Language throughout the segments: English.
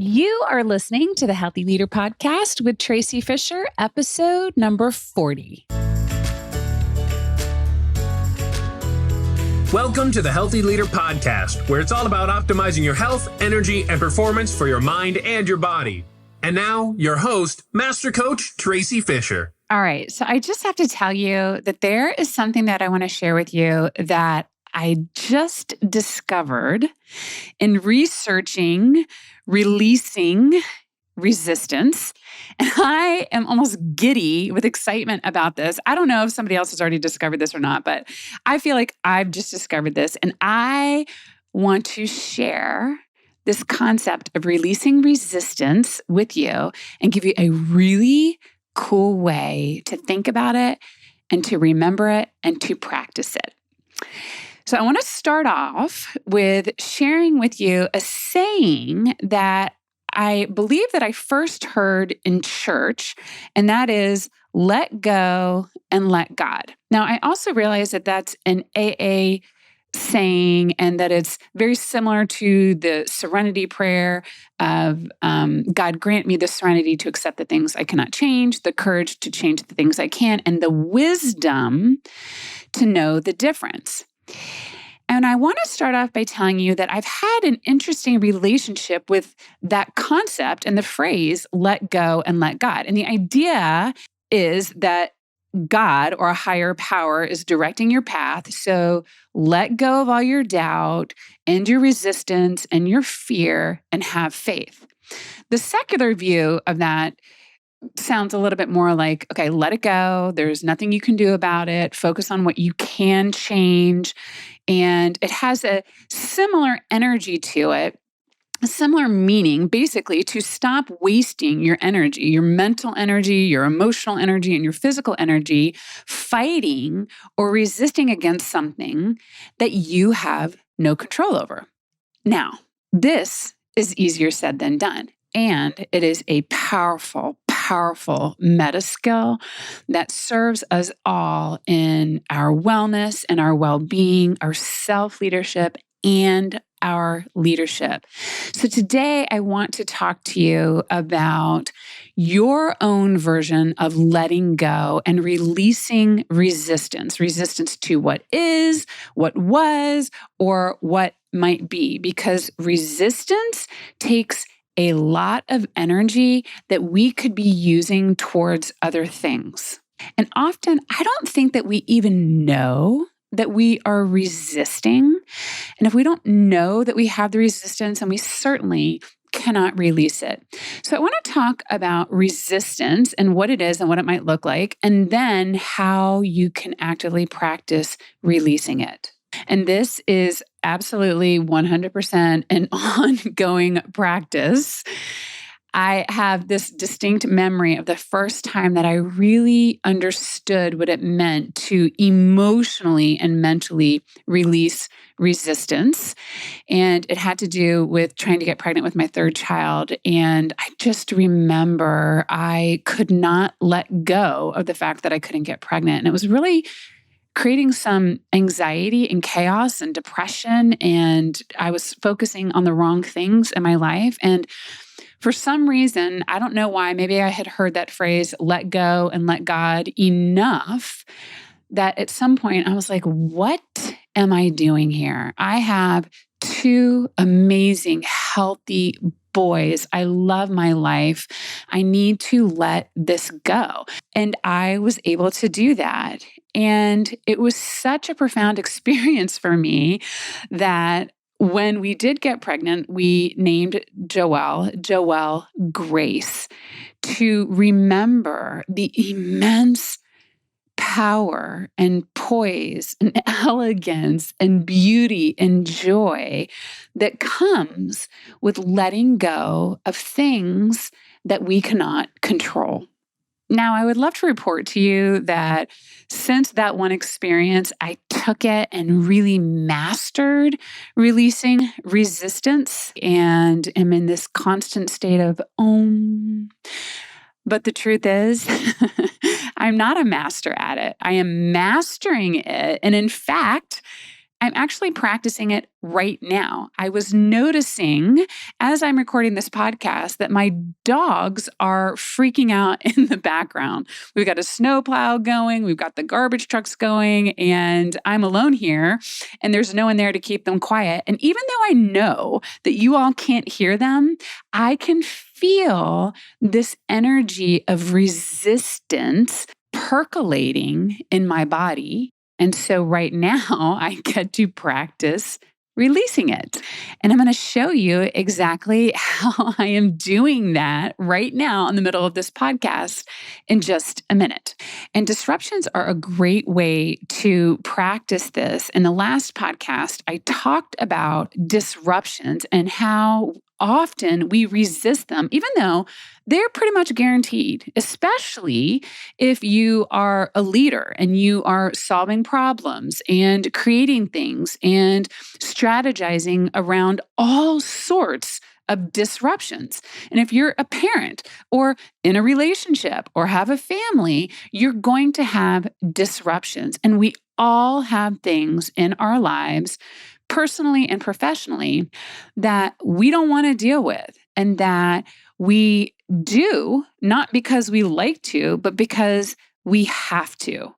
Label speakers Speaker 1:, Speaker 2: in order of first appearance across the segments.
Speaker 1: You are listening to the Healthy Leader Podcast with Tracy Fisher, episode number 40.
Speaker 2: Welcome to the Healthy Leader Podcast, where it's all about optimizing your health, energy, and performance for your mind and your body. And now, your host, Master Coach Tracy Fisher.
Speaker 1: All right, so I just have to tell you that there is something that I want to share with you that I just discovered in researching releasing resistance. And I am almost giddy with excitement about this. I don't know if somebody else has already discovered this or not, but I feel like I've just discovered this. And I want to share this concept of releasing resistance with you and give you a really cool way to think about it and to remember it and to practice it. So I want to start off with sharing with you a saying that I believe that I first heard in church, and that is, let go and let God. Now, I also realize that that's an AA saying and that it's very similar to the serenity prayer of God grant me the serenity to accept the things I cannot change, the courage to change the things I can, and the wisdom to know the difference. And I want to start off by telling you that I've had an interesting relationship with that concept and the phrase, let go and let God. And the idea is that God or a higher power is directing your path. So let go of all your doubt and your resistance and your fear and have faith. The secular view of that sounds a little bit more like, okay, let it go. There's nothing you can do about it. Focus on what you can change. And it has a similar energy to it, a similar meaning, basically, to stop wasting your energy, your mental energy, your emotional energy, and your physical energy fighting or resisting against something that you have no control over. Now, this is easier said than done. And it is a powerful meta skill that serves us all in our wellness and our well-being, our self-leadership, and our leadership. So today I want to talk to you about your own version of letting go and releasing resistance to what is, what was, or what might be, because resistance takes a lot of energy that we could be using towards other things. And often, I don't think that we even know that we are resisting. And if we don't know that we have the resistance, and we certainly cannot release it. So I want to talk about resistance and what it is and what it might look like, and then how you can actively practice releasing it. And this is absolutely 100% an ongoing practice. I have this distinct memory of the first time that I really understood what it meant to emotionally and mentally release resistance. And it had to do with trying to get pregnant with my third child. And I just remember I could not let go of the fact that I couldn't get pregnant. And it was really creating some anxiety and chaos and depression. And I was focusing on the wrong things in my life. And for some reason, I don't know why, maybe I had heard that phrase, let go and let God, enough that at some point I was like, what am I doing here? I have two amazing, healthy boys. I love my life. I need to let this go. And I was able to do that. And it was such a profound experience for me that when we did get pregnant, we named Joelle Grace, to remember the immense power and poise and elegance and beauty and joy that comes with letting go of things that we cannot control. Now, I would love to report to you that since that one experience, I took it and really mastered releasing resistance and am in this constant state of Om. But the truth is, I'm not a master at it. I am mastering it. And in fact, I'm actually practicing it right now. I was noticing as I'm recording this podcast that my dogs are freaking out in the background. We've got a snowplow going, we've got the garbage trucks going, and I'm alone here, and there's no one there to keep them quiet. And even though I know that you all can't hear them, I can feel this energy of resistance percolating in my body. And so right now I get to practice releasing it. And I'm going to show you exactly how I am doing that right now in the middle of this podcast in just a minute. And disruptions are a great way to practice this. In the last podcast, I talked about disruptions and how often we resist them, even though they're pretty much guaranteed, especially if you are a leader and you are solving problems and creating things and strategizing around all sorts of disruptions. And if you're a parent or in a relationship or have a family, you're going to have disruptions. And we all have things in our lives, personally and professionally, that we don't want to deal with and that we do not because we like to, but because we have to.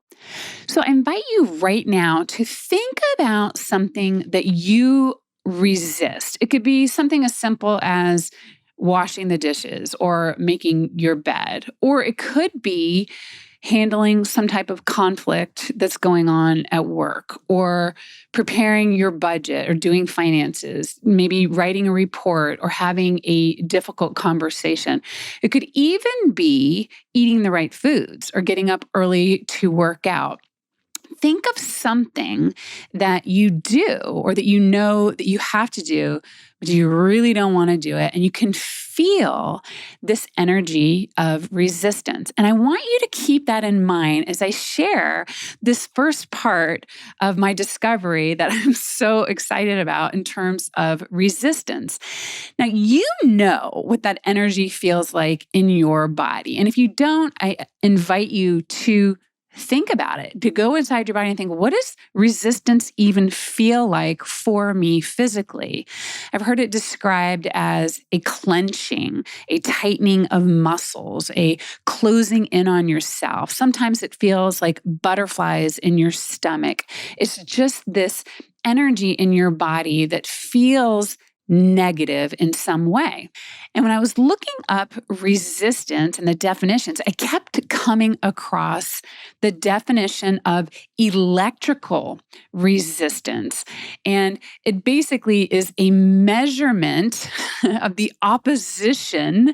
Speaker 1: So I invite you right now to think about something that you resist. It could be something as simple as washing the dishes or making your bed, or it could be handling some type of conflict that's going on at work, or preparing your budget or doing finances, maybe writing a report or having a difficult conversation. It could even be eating the right foods or getting up early to work out. Think of something that you do or that you know that you have to do, but you really don't want to do it. And you can feel this energy of resistance. And I want you to keep that in mind as I share this first part of my discovery that I'm so excited about in terms of resistance. Now, you know what that energy feels like in your body. And if you don't, I invite you to think about it, to go inside your body and think, what does resistance even feel like for me physically? I've heard it described as a clenching, a tightening of muscles, a closing in on yourself. Sometimes it feels like butterflies in your stomach. It's just this energy in your body that feels negative in some way. And when I was looking up resistance and the definitions, I kept coming across the definition of electrical resistance. And it basically is a measurement of the opposition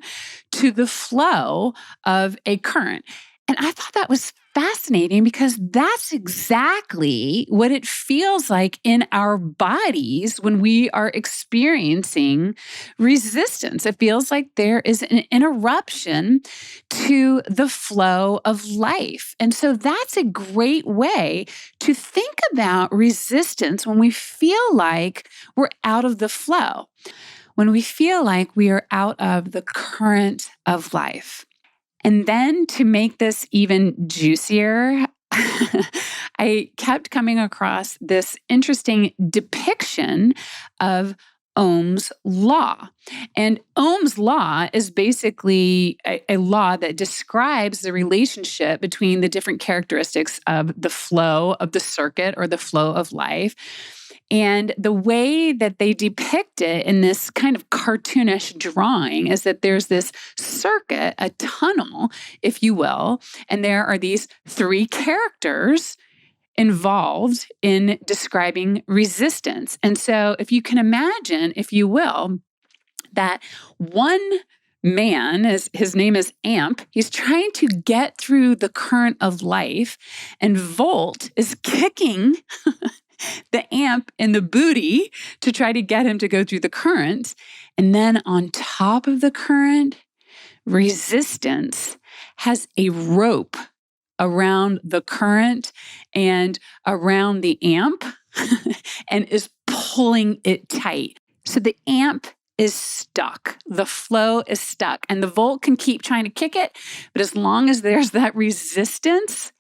Speaker 1: to the flow of a current. And I thought that was fascinating because that's exactly what it feels like in our bodies when we are experiencing resistance. It feels like there is an interruption to the flow of life. And so that's a great way to think about resistance when we feel like we're out of the flow, when we feel like we are out of the current of life. And then to make this even juicier, I kept coming across this interesting depiction of Ohm's law. And Ohm's law is basically a law that describes the relationship between the different characteristics of the flow of the circuit or the flow of life. And the way that they depict it in this kind of cartoonish drawing is that there's this circuit, a tunnel, if you will, and there are these three characters involved in describing resistance. And so if you can imagine, if you will, that one man, his name is Amp, he's trying to get through the current of life, and Volt is kicking the amp in the booty to try to get him to go through the current. And then on top of the current, resistance has a rope around the current and around the amp and is pulling it tight. So the amp is stuck. The flow is stuck. And the Volt can keep trying to kick it, but as long as there's that resistance,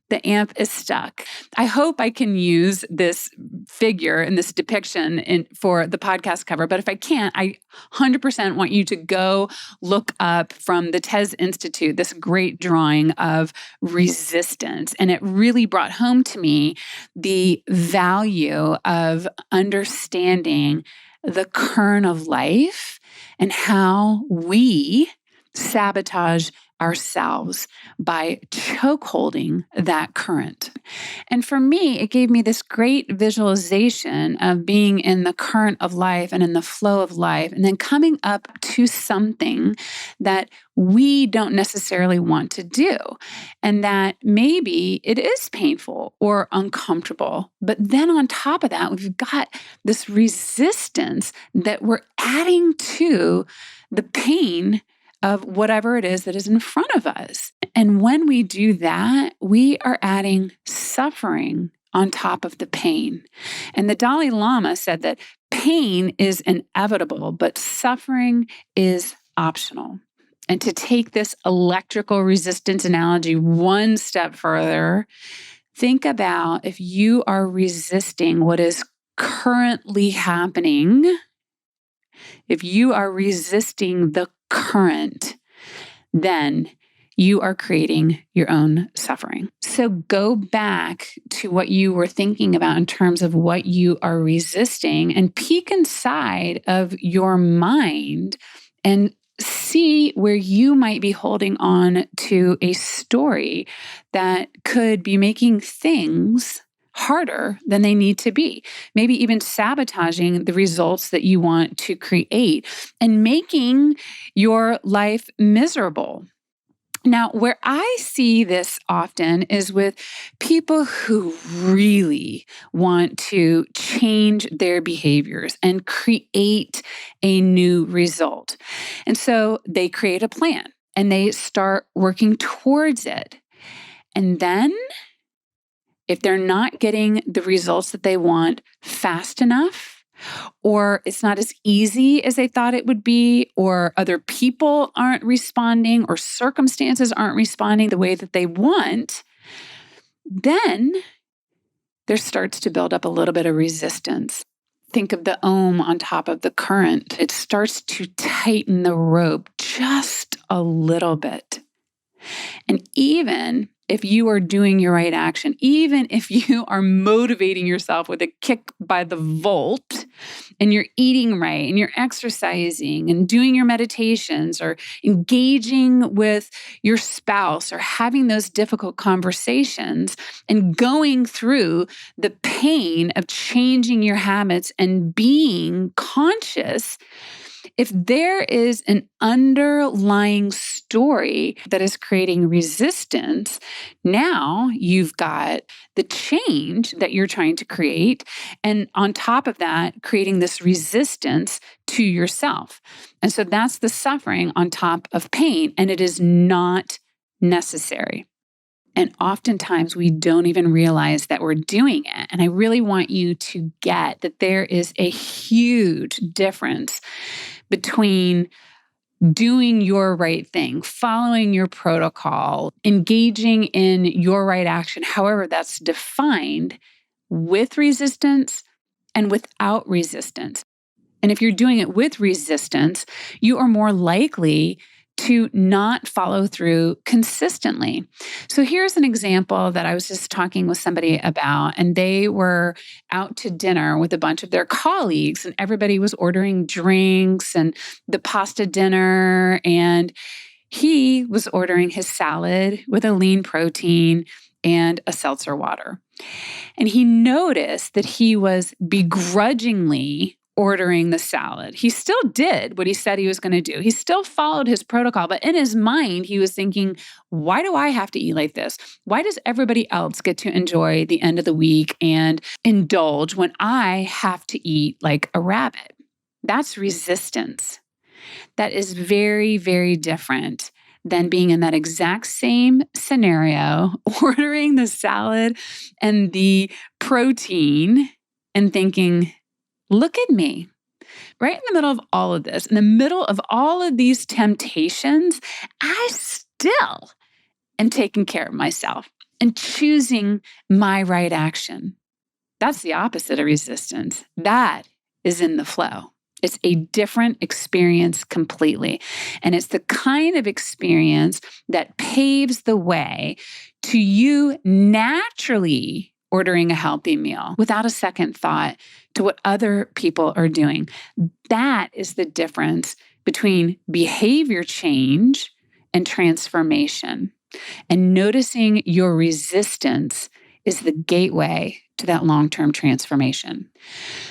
Speaker 1: The amp is stuck. I hope I can use this figure and this depiction for the podcast cover, but if I can't, I 100% want you to go look up from the TES Institute this great drawing of resistance. And it really brought home to me the value of understanding the current of life and how we sabotage ourselves by choke holding that current. And for me, it gave me this great visualization of being in the current of life and in the flow of life, and then coming up to something that we don't necessarily want to do. And that maybe it is painful or uncomfortable. But then on top of that, we've got this resistance that we're adding to the pain of whatever it is that is in front of us. And when we do that, we are adding suffering on top of the pain. And the Dalai Lama said that pain is inevitable, but suffering is optional. And to take this electrical resistance analogy one step further, think about if you are resisting what is currently happening, if you are resisting the current, then you are creating your own suffering. So go back to what you were thinking about in terms of what you are resisting and peek inside of your mind and see where you might be holding on to a story that could be making things harder than they need to be, maybe even sabotaging the results that you want to create and making your life miserable. Now, where I see this often is with people who really want to change their behaviors and create a new result. And so they create a plan and they start working towards it. And then if they're not getting the results that they want fast enough, or it's not as easy as they thought it would be, or other people aren't responding, or circumstances aren't responding the way that they want, then there starts to build up a little bit of resistance. Think of the ohm on top of the current. It starts to tighten the rope just a little bit. And even if you are doing your right action, even if you are motivating yourself with a kick by the volt and you're eating right and you're exercising and doing your meditations or engaging with your spouse or having those difficult conversations and going through the pain of changing your habits and being conscious, if there is an underlying story that is creating resistance, now you've got the change that you're trying to create. And on top of that, creating this resistance to yourself. And so that's the suffering on top of pain. And it is not necessary. And oftentimes we don't even realize that we're doing it. And I really want you to get that there is a huge difference between doing your right thing, following your protocol, engaging in your right action, however that's defined, with resistance and without resistance. And if you're doing it with resistance, you are more likely to not follow through consistently. So here's an example that I was just talking with somebody about, and they were out to dinner with a bunch of their colleagues, and everybody was ordering drinks and the pasta dinner, and he was ordering his salad with a lean protein and a seltzer water. And he noticed that he was begrudgingly ordering the salad. He still did what he said he was going to do. He still followed his protocol, but in his mind, he was thinking, why do I have to eat like this? Why does everybody else get to enjoy the end of the week and indulge when I have to eat like a rabbit? That's resistance. That is very, very different than being in that exact same scenario, ordering the salad and the protein and thinking, look at me, right in the middle of all of this, in the middle of all of these temptations, I still am taking care of myself. and choosing my right action. That's the opposite of resistance. That is in the flow. It's a different experience completely. And it's the kind of experience that paves the way to you naturally ordering a healthy meal without a second thought to what other people are doing. That is the difference between behavior change and transformation. And noticing your resistance is the gateway to that long-term transformation.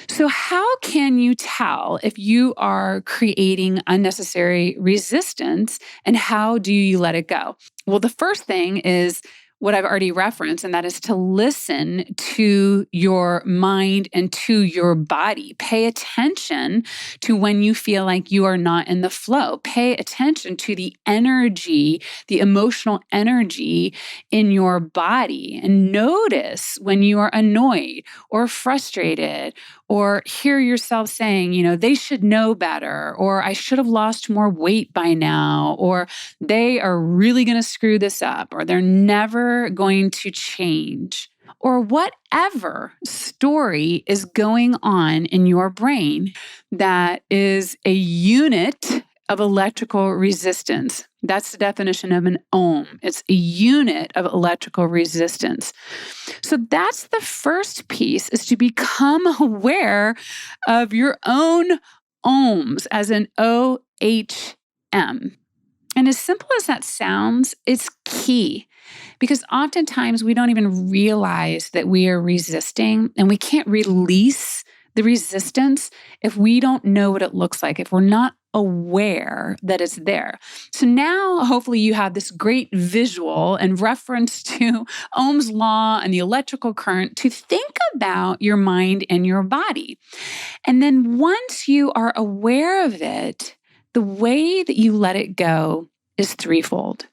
Speaker 1: So how can you tell if you are creating unnecessary resistance, and how do you let it go? Well, the first thing is what I've already referenced, and that is to listen to your mind and to your body. Pay attention to when you feel like you are not in the flow. Pay attention to the energy, the emotional energy in your body, and notice when you are annoyed or frustrated, or hear yourself saying, they should know better, or I should have lost more weight by now, or they are really going to screw this up, or they're never going to change, or whatever story is going on in your brain that is a unit of electrical resistance. That's the definition of an ohm. It's a unit of electrical resistance. So that's the first piece, is to become aware of your own ohms, as in OHM. And as simple as that sounds, it's key, because oftentimes we don't even realize that we are resisting, and we can't release the resistance if we don't know what it looks like, if we're not aware that it's there. So now hopefully you have this great visual and reference to Ohm's law and the electrical current to think about your mind and your body. And then once you are aware of it, the way that you let it go is threefold.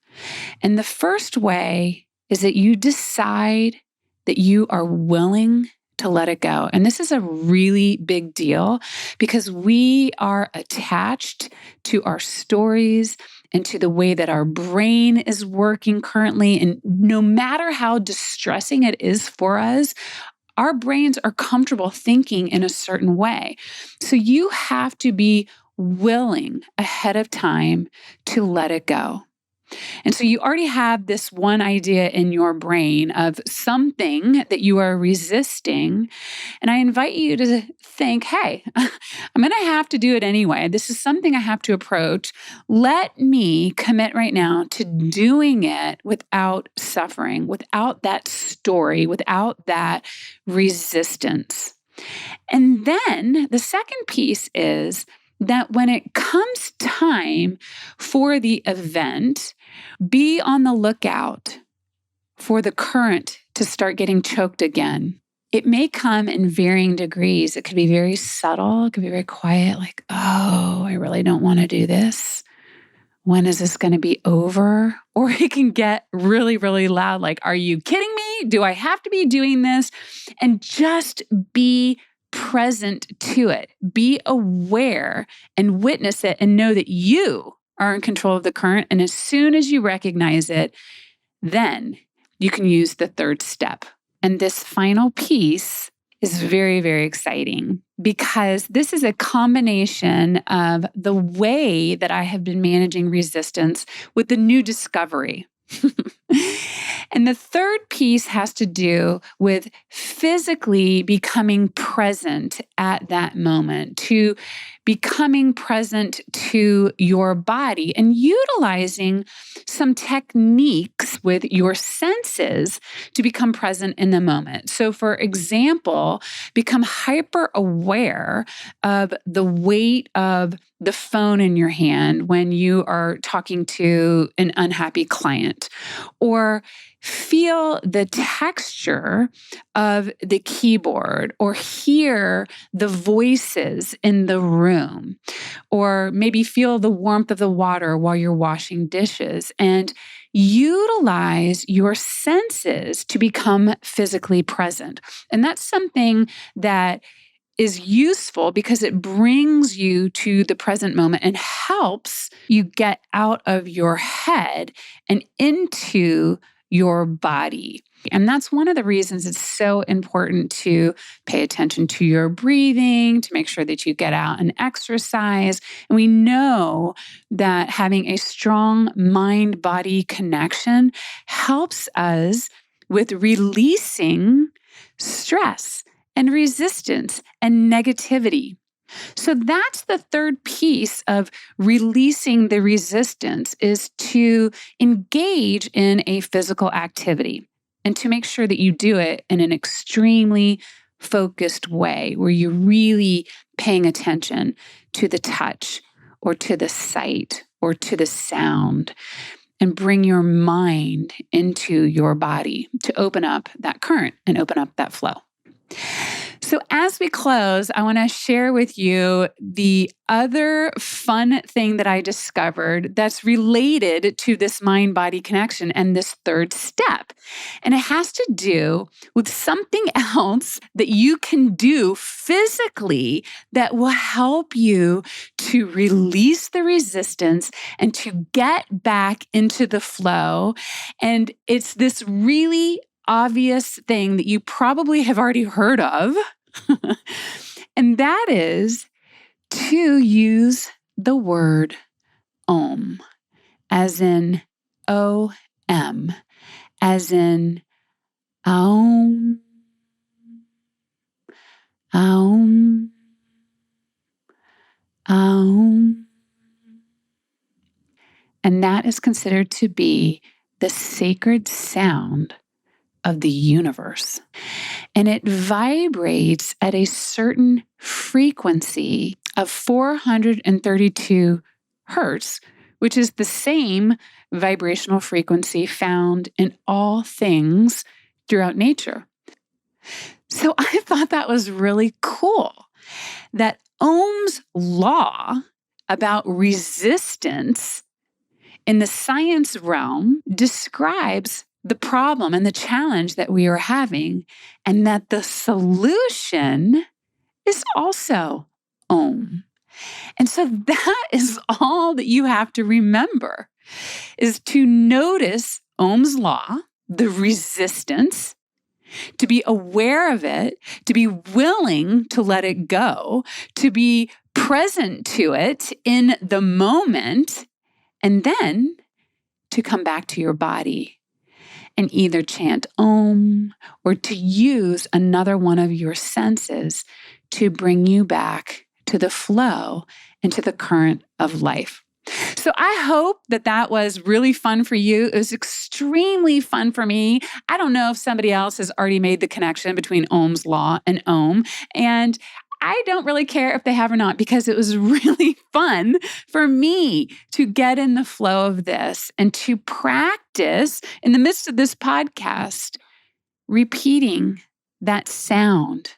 Speaker 1: And the first way is that you decide that you are willing to let it go. And this is a really big deal, because we are attached to our stories and to the way that our brain is working currently. And no matter how distressing it is for us, our brains are comfortable thinking in a certain way. So you have to be willing ahead of time to let it go. And so you already have this one idea in your brain of something that you are resisting. And I invite you to think, hey, I'm going to have to do it anyway. This is something I have to approach. Let me commit right now to doing it without suffering, without that story, without that resistance. And then the second piece is that when it comes time for the event, be on the lookout for the current to start getting choked again. It may come in varying degrees. It could be very subtle. It could be very quiet, like, oh, I really don't want to do this. When is this going to be over? Or it can get really, really loud, like, are you kidding me? Do I have to be doing this? And just be present to it. Be aware and witness it, and know that you are in control of the current. And as soon as you recognize it, then you can use the third step. And this final piece is very, very exciting, because this is a combination of the way that I have been managing resistance with the new discovery. And the third piece has to do with physically becoming present at that moment, to becoming present to your body and utilizing some techniques with your senses to become present in the moment. So for example, become hyper aware of the weight of the phone in your hand when you are talking to an unhappy client, or feel the texture of the keyboard, or hear the voices in the room, or maybe feel the warmth of the water while you're washing dishes, and utilize your senses to become physically present. And that's something that is useful because it brings you to the present moment and helps you get out of your head and into your body. And that's one of the reasons it's so important to pay attention to your breathing, to make sure that you get out and exercise. And we know that having a strong mind-body connection helps us with releasing stress and resistance and negativity. So that's the third piece of releasing the resistance, is to engage in a physical activity and to make sure that you do it in an extremely focused way where you're really paying attention to the touch or to the sight or to the sound, and bring your mind into your body to open up that current and open up that flow. So as we close, I want to share with you the other fun thing that I discovered that's related to this mind-body connection and this third step. And it has to do with something else that you can do physically that will help you to release the resistance and to get back into the flow. And it's this really obvious thing that you probably have already heard of. And that is to use the word Om, as in O-M, as in Om, Om, Om. And that is considered to be the sacred sound of the universe. And it vibrates at a certain frequency of 432 hertz, which is the same vibrational frequency found in all things throughout nature. So I thought that was really cool, that Ohm's law about resistance in the science realm describes the problem and the challenge that we are having, and that the solution is also Om. And so that is all that you have to remember, is to notice Ohm's law, the resistance, to be aware of it, to be willing to let it go, to be present to it in the moment, and then to come back to your body and either chant Om or to use another one of your senses to bring you back to the flow and to the current of life. So I hope that that was really fun for you. It was extremely fun for me. I don't know if somebody else has already made the connection between Ohm's law and Om, and I don't really care if they have or not, because it was really fun for me to get in the flow of this and to practice in the midst of this podcast, repeating that sound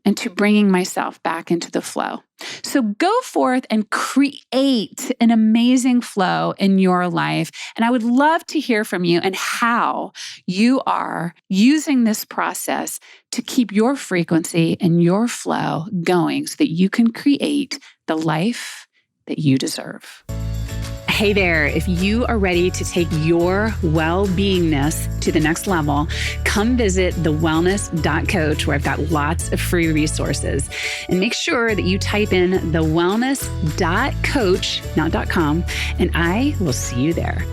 Speaker 1: and to bringing myself back into the flow. So go forth and create an amazing flow in your life. And I would love to hear from you and how you are using this process to keep your frequency and your flow going so that you can create the life that you deserve. Hey there, if you are ready to take your well-beingness to the next level, come visit @thewellness.coach, where I've got lots of free resources. And make sure that you type in thewellness.coach, not .com, and I will see you there.